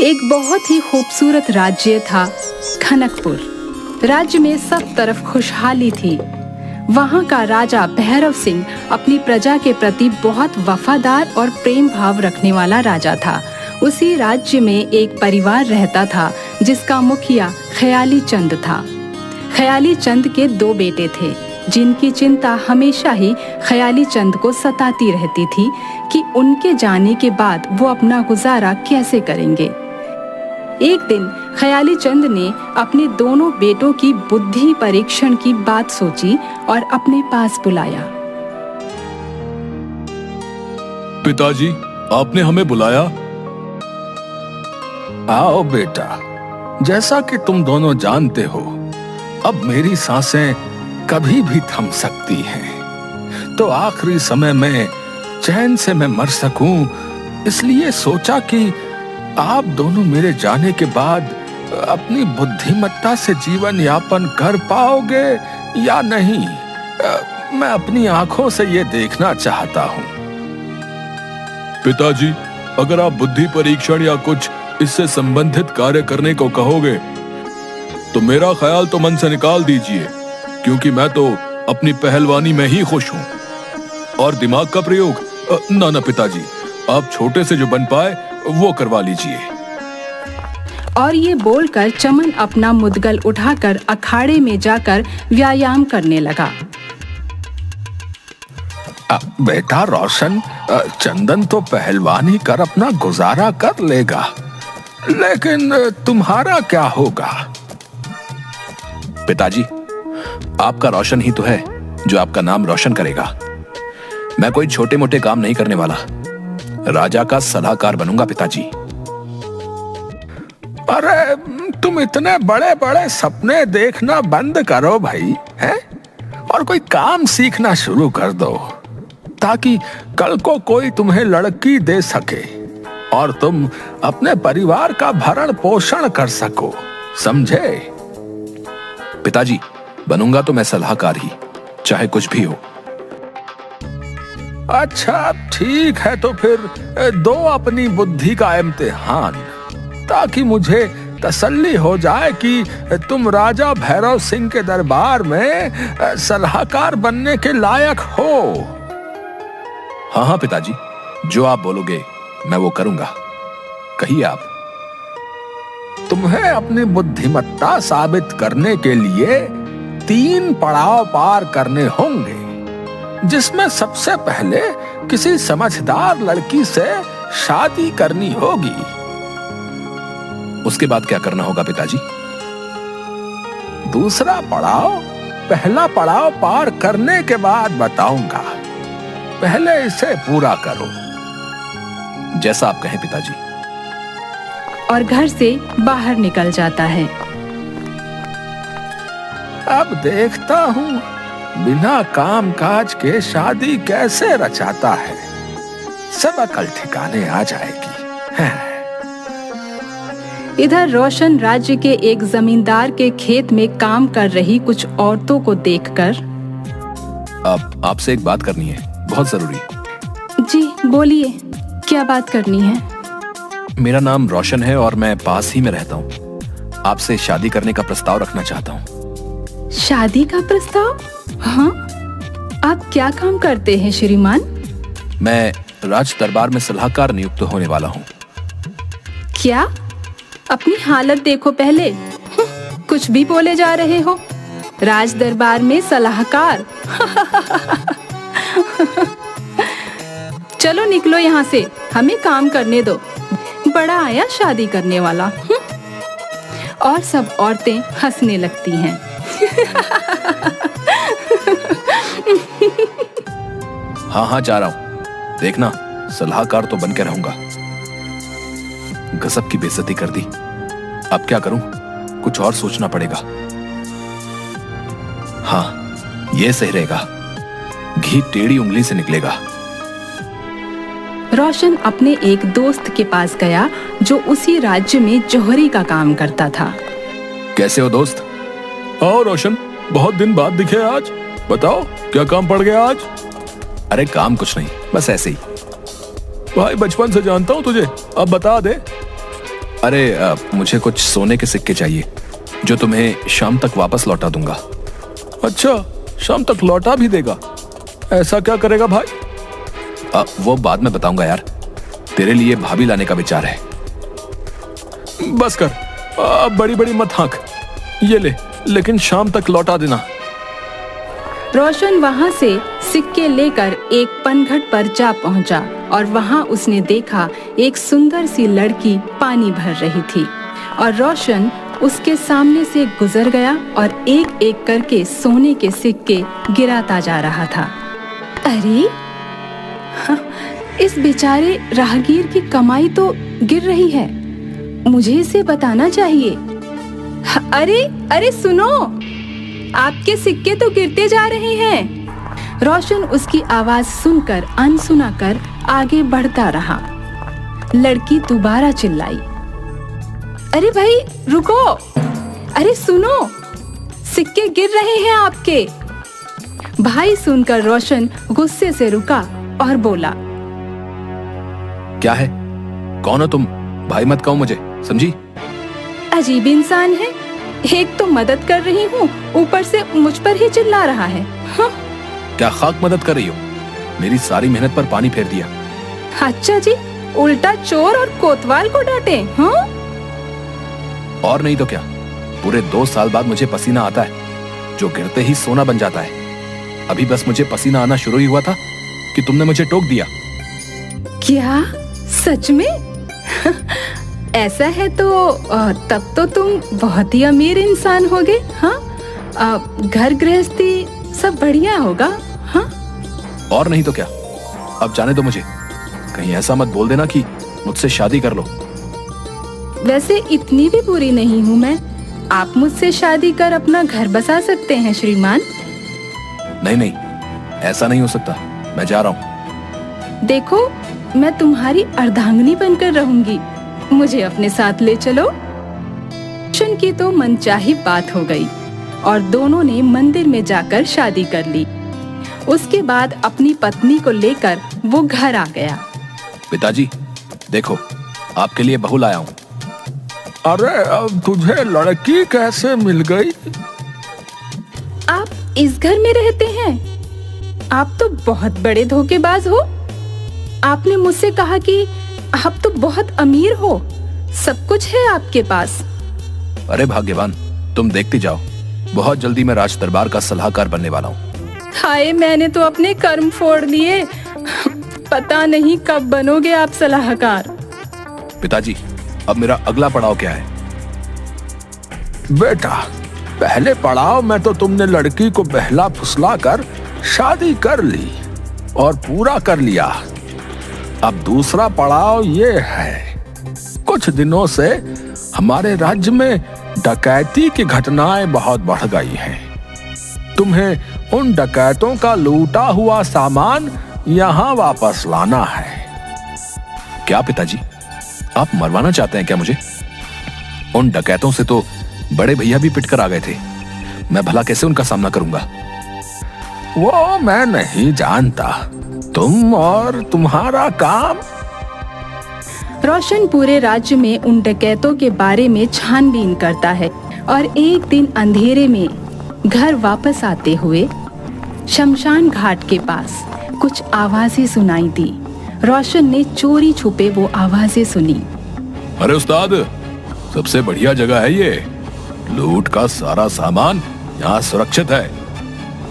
एक बहुत ही खूबसूरत राज्य था खनकपुर। राज्य में सब तरफ खुशहाली थी। वहाँ का राजा भैरव सिंह अपनी प्रजा के प्रति बहुत वफादार और प्रेम भाव रखने वाला राजा था। उसी राज्य में एक परिवार रहता था जिसका मुखिया ख्याली चंद था। ख्याली चंद के 2 बेटे थे जिनकी चिंता हमेशा ही ख्याली चंद को सताती रहती थी कि उनके जाने के बाद वो अपना गुजारा कैसे करेंगे। एक दिन ख्याली चंद ने अपने दोनों बेटों की बुद्धि परीक्षण की बात सोची और अपने पास बुलाया। पिताजी, आपने हमें बुलाया? आओ बेटा, जैसा कि तुम दोनों जानते हो, अब मेरी सांसें कभी भी थम सकती हैं। तो आखिरी समय में चैन से मैं मर सकूं, इसलिए सोचा कि आप दोनों मेरे जाने के बाद अपनी बुद्धिमत्ता से जीवन यापन कर पाओगे या नहीं, मैं अपनी आंखों से ये देखना चाहता हूँ। पिताजी, अगर आप बुद्धि परीक्षण या कुछ इससे संबंधित कार्य करने को कहोगे तो मेरा ख्याल तो मन से निकाल दीजिए, क्योंकि मैं तो अपनी पहलवानी में ही खुश हूँ। और दिमाग का प्रयोग ना पिताजी, आप छोटे से जो बन पाए वो करवा लीजिए। और ये बोलकर चमन अपना मुद्गल उठाकर अखाड़े में जाकर व्यायाम करने लगा। बेटा रोशन, चंदन तो पहलवानी कर अपना गुजारा कर लेगा, लेकिन तुम्हारा क्या होगा? पिताजी, आपका रोशन ही तो है जो आपका नाम रोशन करेगा। मैं कोई छोटे मोटे काम नहीं करने वाला, राजा का सलाहकार बनूंगा पिताजी। अरे तुम इतने बड़े बड़े सपने देखना बंद करो भाई, हैं? और कोई काम सीखना शुरू कर दो ताकि कल को कोई तुम्हें लड़की दे सके और तुम अपने परिवार का भरण पोषण कर सको, समझे? पिताजी, बनूंगा तो मैं सलाहकार ही, चाहे कुछ भी हो। अच्छा ठीक है, तो फिर दो अपनी बुद्धि का इम्तिहान, ताकि मुझे तसल्ली हो जाए कि तुम राजा भैरव सिंह के दरबार में सलाहकार बनने के लायक हो। हाँ हाँ पिताजी, जो आप बोलोगे मैं वो करूंगा, कहिए आप। तुम्हें अपनी बुद्धिमत्ता साबित करने के लिए 3 पड़ाव पार करने होंगे, जिसमें सबसे पहले किसी समझदार लड़की से शादी करनी होगी। उसके बाद क्या करना होगा पिताजी? दूसरा पड़ाव पहला पड़ाव पार करने के बाद बताऊंगा, पहले इसे पूरा करो। जैसा आप कहें पिताजी। और घर से बाहर निकल जाता है। अब देखता हूँ बिना काम काज के शादी कैसे रचाता है, सब अकल ठिकाने आ जाएगी। इधर रोशन राज्य के एक जमींदार के खेत में काम कर रही कुछ औरतों को देखकर, अब आपसे एक बात करनी है, बहुत जरूरी। जी बोलिए, क्या बात करनी है? मेरा नाम रोशन है और मैं पास ही में रहता हूँ। आपसे शादी करने का प्रस्ताव रखना चाहता हूँ। शादी का प्रस्ताव? हाँ, आप क्या काम करते हैं श्रीमान? मैं राज दरबार में सलाहकार नियुक्त होने वाला हूँ। क्या? अपनी हालत देखो पहले, कुछ भी बोले जा रहे हो। राज दरबार में सलाहकार? चलो निकलो यहाँ से, हमें काम करने दो। बड़ा आया शादी करने वाला। और सब औरतें हंसने लगती हैं। हाँ हाँ जा रहा हूँ, देखना सलाहकार तो बन के रहूंगा। गजब की बेइज्जती कर दी, अब क्या करूं? कुछ और सोचना पड़ेगा। हाँ, ये सही रहेगा, घी टेढ़ी उंगली से निकलेगा। रोशन अपने एक दोस्त के पास गया जो उसी राज्य में जोहरी का काम करता था। कैसे हो दोस्त? आओ रोशन, बहुत दिन बाद दिखे आज, बताओ क्या काम पड़ गया आज? अरे काम कुछ नहीं, बस ऐसे ही। भाई बचपन से जानता हूँ तुझे, अब बता दे। अरे मुझे कुछ सोने के सिक्के चाहिए जो तुम्हें शाम तक वापस लौटा दूंगा। अच्छा, शाम तक लौटा भी देगा? ऐसा क्या करेगा भाई? वो बाद में बताऊंगा यार। तेरे लिए भाभी लाने का विचार है। बस कर, अब बड़ी बड़ी मत हाँक। ये ले, लेकिन शाम तक लौटा देना। रोशन वहां से सिक्के लेकर एक पनघट पर जा पहुंचा और वहां उसने देखा एक सुंदर सी लड़की पानी भर रही थी और रोशन उसके सामने से गुजर गया और एक एक करके सोने के सिक्के गिराता जा रहा था। अरे हाँ, इस बेचारे राहगीर की कमाई तो गिर रही है, मुझे इसे बताना चाहिए। अरे अरे सुनो, आपके सिक्के तो गिरते जा रहे हैं। रोशन उसकी आवाज सुनकर अनसुना कर आगे बढ़ता रहा। लड़की दोबारा चिल्लाई, अरे भाई रुको, अरे सुनो, सिक्के गिर रहे हैं आपके। भाई सुनकर रोशन गुस्से से रुका और बोला, क्या है? कौन हो तुम? भाई मत कहो मुझे, समझी? अजीब इंसान है, एक तो मदद कर रही हूँ, ऊपर से मुझ पर ही चिल्ला रहा है। हाँ? क्या खाक मदद कर रही हो? मेरी सारी मेहनत पर पानी फेर दिया। अच्छा जी, उल्टा चोर और कोतवाल को डांटे। हाँ? और नहीं तो क्या, पूरे 2 साल बाद मुझे पसीना आता है जो गिरते ही सोना बन जाता है। अभी बस मुझे पसीना आना शुरू ही हुआ था कि तुमने मुझे टोक दिया। क्या सच में? ऐसा है तो तब तो तुम बहुत ही अमीर इंसान होगे। हाँ, घर गृहस्थी सब बढ़िया होगा। हाँ? और नहीं तो क्या। अब जाने दो मुझे, कहीं ऐसा मत बोल देना कि मुझसे शादी कर लो। वैसे इतनी भी बुरी नहीं हूँ मैं, आप मुझसे शादी कर अपना घर बसा सकते हैं श्रीमान। नहीं नहीं, ऐसा नहीं हो सकता, मैं जा रहा हूँ। देखो, मैं तुम्हारी अर्धांगिनी बनकर रहूंगी, मुझे अपने साथ ले चलो। रोशन की तो मनचाही बात हो गई और दोनों ने मंदिर में जाकर शादी कर ली। उसके बाद अपनी पत्नी को लेकर वो घर आ गया। पिताजी देखो, आपके लिए बहू लाया हूँ। अरे अब तुझे लड़की कैसे मिल गई? आप इस घर में रहते हैं? आप तो बहुत बड़े धोखेबाज हो। आपने मुझसे कहा कि आप तो बहुत अमीर हो, सब कुछ है आपके पास। अरे भाग्यवान, तुम देखती जाओ, बहुत जल्दी मैं राज दरबार का सलाहकार बनने वाला हूँ। हाय, मैंने तो अपने कर्म फोड़ दिए, पता नहीं कब बनोगे आप सलाहकार। पिताजी, अब मेरा अगला पड़ाव क्या है? बेटा, पहले पड़ाव में तो तुमने लड़की को बहला फुसला कर शादी कर ली और पूरा कर लिया। अब दूसरा पड़ाव ये है, कुछ दिनों से हमारे राज्य में डकैती की घटनाएं बहुत बढ़ गई हैं। तुम्हें उन डकैतों का लूटा हुआ सामान यहाँ वापस लाना है। क्या पिताजी, आप मरवाना चाहते हैं क्या मुझे? उन डकैतों से तो बड़े भैया भी पिटकर आ गए थे, मैं भला कैसे उनका सामना करूंगा? वो मैं नहीं जानता, तुम और तुम्हारा काम। रोशन पूरे राज्य में उन डकैतों के बारे में छानबीन करता है और एक दिन अंधेरे में घर वापस आते हुए शमशान घाट के पास कुछ आवाजें सुनाई दी। रोशन ने चोरी छुपे वो आवाजें सुनी। अरे उस्ताद, सबसे बढ़िया जगह है ये, लूट का सारा सामान यहाँ सुरक्षित है।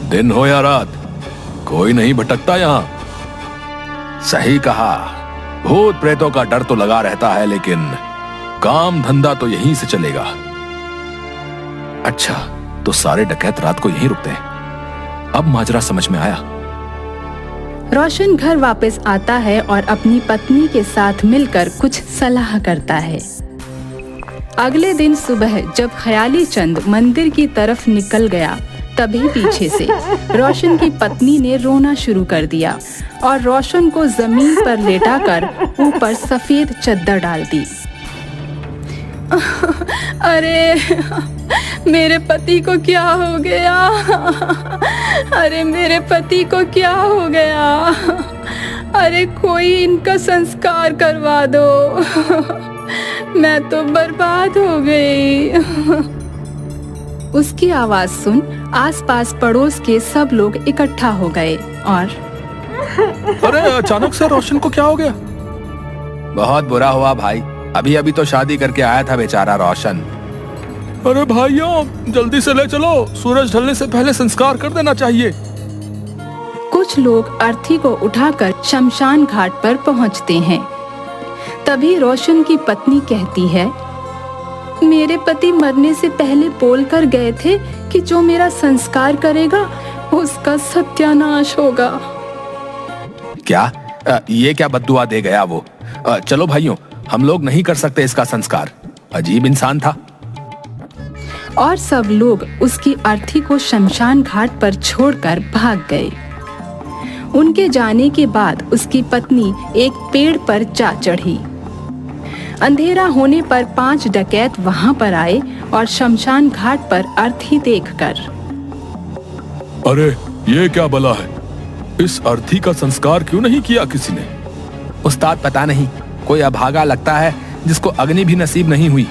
दिन हो या रात, कोई नहीं भटकता यहाँ। सही कहा, भूत प्रेतों का डर तो लगा रहता है, लेकिन काम धंधा तो यहीं से चलेगा। अच्छा, तो सारे डकैत रात को यहीं रुकते हैं। अब माजरा समझ में आया। रोशन घर वापस आता है और अपनी पत्नी के साथ मिलकर कुछ सलाह करता है। अगले दिन सुबह जब ख्याली चंद मंदिर की तरफ निकल गया, तभी पीछे से रोशन की पत्नी ने रोना शुरू कर दिया और रोशन को जमीन पर लेटाकर ऊपर सफेद चद्दर डाल दी। अरे मेरे पति को क्या हो गया? अरे मेरे पति को क्या हो गया? अरे कोई इनका संस्कार करवा दो। मैं तो बर्बाद हो गई। उसकी आवाज सुन आसपास पड़ोस के सब लोग इकट्ठा हो गए और अरे अचानक से रोशन को क्या हो गया? बहुत बुरा हुआ भाई, अभी अभी तो शादी करके आया था बेचारा रोशन। अरे भाइयों, जल्दी से ले चलो, सूरज ढलने से पहले संस्कार कर देना चाहिए। कुछ लोग अर्थी को उठाकर शमशान घाट पर पहुंचते हैं। तभी रोशन की पत्नी कहती है, मेरे पति मरने से पहले बोलकर गए थे कि जो मेरा संस्कार करेगा उसका सत्यानाश होगा। क्या? ये क्या बद्दुआ दे गया वो? चलो भाइयों, हम लोग नहीं कर सकते इसका संस्कार। अजीब इंसान था। और सब लोग उसकी अर्थी को शमशान घाट पर छोड़कर भाग गए। उनके जाने के बाद उसकी पत्नी एक पेड़ पर जा चढ़ी। अंधेरा होने पर 5 डकैत वहां पर आए और शमशान घाट पर अर्थी देखकर, अरे ये क्या बला है? इस अर्थी का संस्कार क्यों नहीं किया किसी ने? उस्ताद पता नहीं, कोई अभागा लगता है जिसको अग्नि भी नसीब नहीं हुई।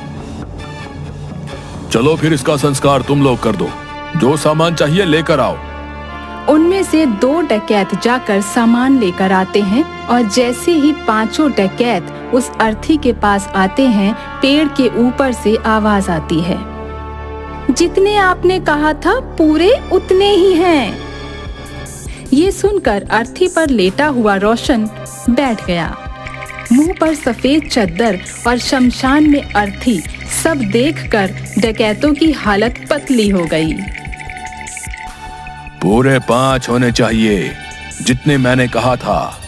चलो फिर इसका संस्कार तुम लोग कर दो, जो सामान चाहिए लेकर आओ। उनमें से 2 डकैत जाकर सामान लेकर आते हैं और जैसे ही 5 डकैत उस अर्थी के पास आते हैं, पेड़ के ऊपर से आवाज आती है, जितने आपने कहा था पूरे उतने ही हैं। ये सुनकर अर्थी पर लेटा हुआ रोशन बैठ गया। मुंह पर सफेद चद्दर और शमशान में अर्थी सब देखकर डकैतों की हालत पतली हो गई। पूरे 5 होने चाहिए, जितने मैंने कहा था।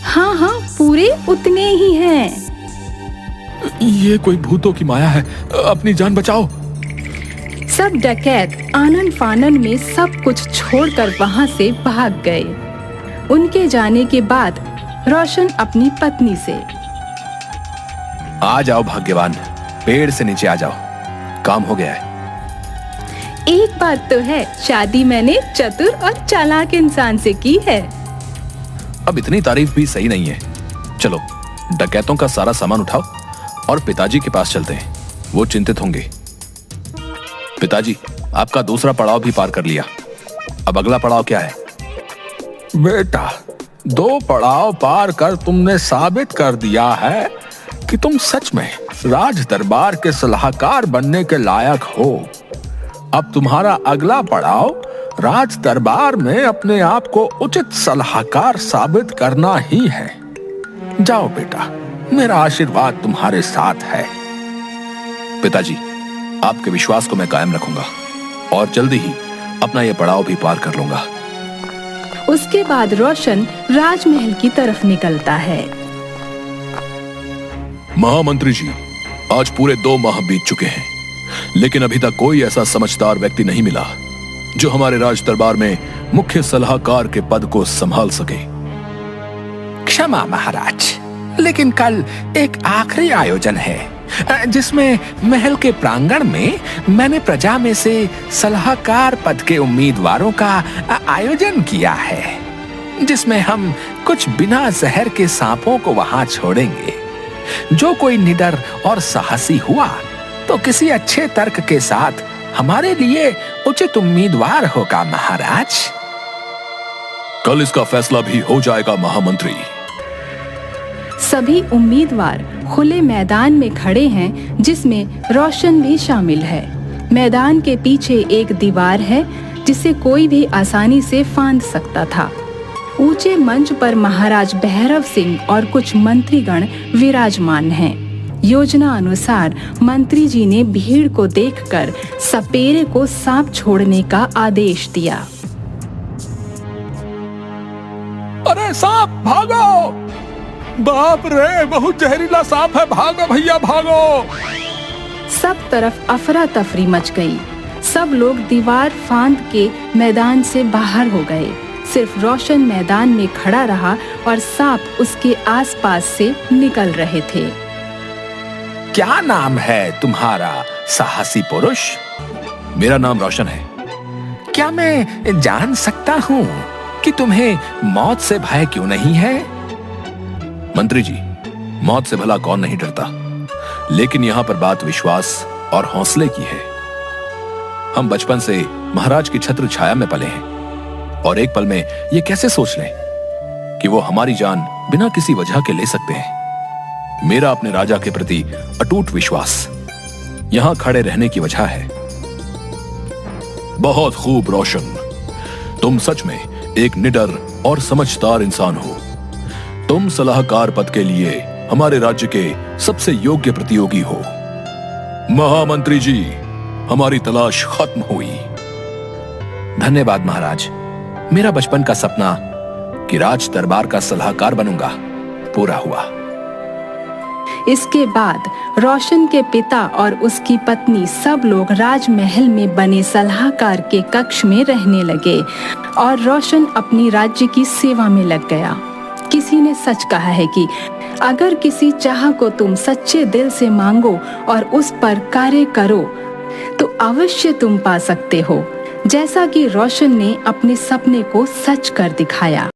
हाँ हाँ, पूरे उतने ही हैं। ये कोई भूतों की माया है, अपनी जान बचाओ। सब डकैत आनन फानन में सब कुछ छोड़कर वहां से भाग गए। उनके जाने के बाद रोशन अपनी पत्नी से, आ जाओ भाग्यवान, पेड़ से नीचे आ जाओ, काम हो गया है। एक बात तो है, शादी मैंने चतुर और चालाक इंसान से की है। अब इतनी तारीफ भी सही नहीं है। चलो डकैतों का सारा सामान उठाओ और पिताजी के पास चलते हैं, वो चिंतित होंगे। पिताजी, आपका दूसरा पड़ाव भी पार कर लिया, अब अगला पड़ाव क्या है? बेटा, 2 पड़ाव पार कर तुमने साबित कर दिया है कि तुम सच में राज दरबार के सलाहकार बनने के लायक हो। अब तुम्हारा अगला पड़ाव राज दरबार में अपने आप को उचित सलाहकार साबित करना ही है। जाओ बेटा, मेरा आशीर्वाद तुम्हारे साथ है। पिताजी, आपके विश्वास को मैं कायम रखूंगा और जल्दी ही अपना यह पड़ाव भी पार कर लूंगा। उसके बाद रोशन राजमहल की तरफ निकलता है। महामंत्री जी, आज पूरे 2 माह बीत चुके हैं, लेकिन अभी तक कोई ऐसा समझदार व्यक्ति नहीं मिला जो हमारे राज दरबार में मुख्य सलाहकार के पद को संभाल सके। क्षमा महाराज, लेकिन कल एक आखिरी आयोजन है जिसमें महल के प्रांगण में मैंने प्रजा में से सलाहकार पद के उम्मीदवारों का आयोजन किया है, जिसमें हम कुछ बिना जहर के सांपों को वहां छोड़ेंगे। जो कोई निडर और साहसी हुआ तो किसी अच्छे तर्क के साथ हमारे लिए उचित उम्मीदवार होगा महाराज। कल इसका फैसला भी हो जाएगा महामंत्री। सभी उम्मीदवार खुले मैदान में खड़े हैं, जिसमें रोशन भी शामिल है। मैदान के पीछे एक दीवार है जिसे कोई भी आसानी से फांद सकता था। ऊंचे मंच पर महाराज भैरव सिंह और कुछ मंत्रीगण विराजमान हैं। योजना अनुसार मंत्री जी ने भीड़ को देखकर सपेरे को सांप छोड़ने का आदेश दिया। अरे सांप, भागो! बाप रे, बहुत जहरीला सांप है, भागो भैया भागो! सब तरफ अफरा तफरी मच गई। सब लोग दीवार फांद के मैदान से बाहर हो गए। सिर्फ रोशन मैदान में खड़ा रहा और सांप उसके आसपास से निकल रहे थे। क्या नाम है तुम्हारा साहसी पुरुष? मेरा नाम रोशन है। क्या मैं जान सकता हूँ कि तुम्हें मौत से भय क्यों नहीं है? मंत्री जी, मौत से भला कौन नहीं डरता, लेकिन यहां पर बात विश्वास और हौसले की है। हम बचपन से महाराज की छत्र छाया में पले हैं और एक पल में ये कैसे सोच लें कि वो हमारी जान बिना किसी वजह के ले सकते हैं। मेरा अपने राजा के प्रति अटूट विश्वास यहां खड़े रहने की वजह है। बहुत खूब रोशन, तुम सच में एक निडर और समझदार इंसान हो। तुम सलाहकार पद के लिए हमारे राज्य के सबसे योग्य प्रतियोगी हो। महामंत्री जी, हमारी तलाश खत्म हुई। धन्यवाद महाराज। मेरा बचपन का सपना कि राज दरबार का सलाहकार बनूंगा पूरा हुआ। इसके बाद रोशन के पिता और उसकी पत्नी सब लोग राजमहल में बने सलाहकार के कक्ष में रहने लगे और रोशन अपनी राज्य की सेवा में लग गया। किसी ने सच कहा है कि अगर किसी चाह को तुम सच्चे दिल से मांगो और उस पर कार्य करो तो अवश्य तुम पा सकते हो, जैसा कि रोशन ने अपने सपने को सच कर दिखाया।